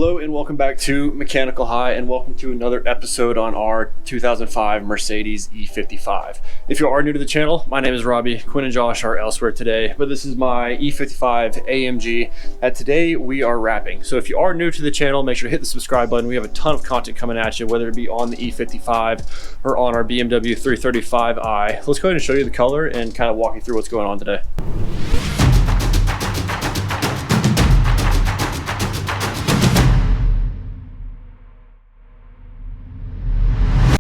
Hello and welcome back to Mechanical High, and welcome to another episode on our 2005 Mercedes E55. If you are new to the channel, my name is Robbie. Quinn and Josh are elsewhere today, but this is my E55 AMG that today we are wrapping. So if you are new to the channel, make sure to hit the subscribe button. We have a ton of content coming at you, whether it be on the E55 or on our BMW 335i. Let's go ahead and show you the color and kind of walk you through what's going on today.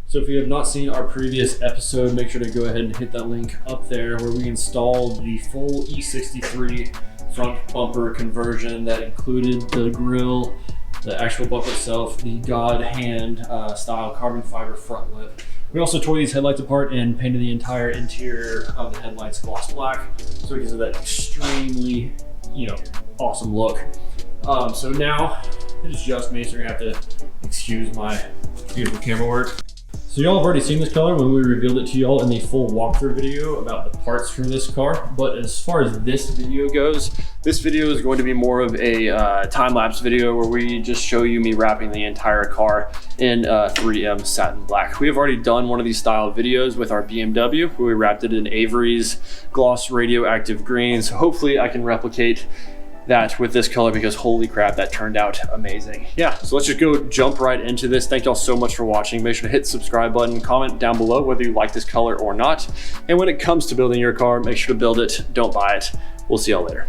So if you have not seen our previous episode, make sure to go ahead and hit that link up there where we installed the full E63 front bumper conversion that included the grille, the actual bumper itself, the godhand style carbon fiber front lip. We also tore these headlights apart and painted the entire interior of the headlights gloss black, so it gives it that extremely, awesome look. So now it is just me, so you're gonna have to excuse my beautiful camera work. So y'all have already seen this color when we revealed it to y'all in the full walkthrough video about the parts for this car. But as far as this video goes, this video is going to be more of a time-lapse video where we just show you me wrapping the entire car in 3M satin black. We have already done one of these style videos with our BMW where we wrapped it in Avery's gloss radioactive green. So hopefully I can replicate that with this color, because holy crap, that turned out amazing. Yeah, so let's just go jump right into this. Thank y'all so much for watching. Make sure to hit the subscribe button, comment down below whether you like this color or not. And when it comes to building your car, make sure to build it, don't buy it. We'll see y'all later.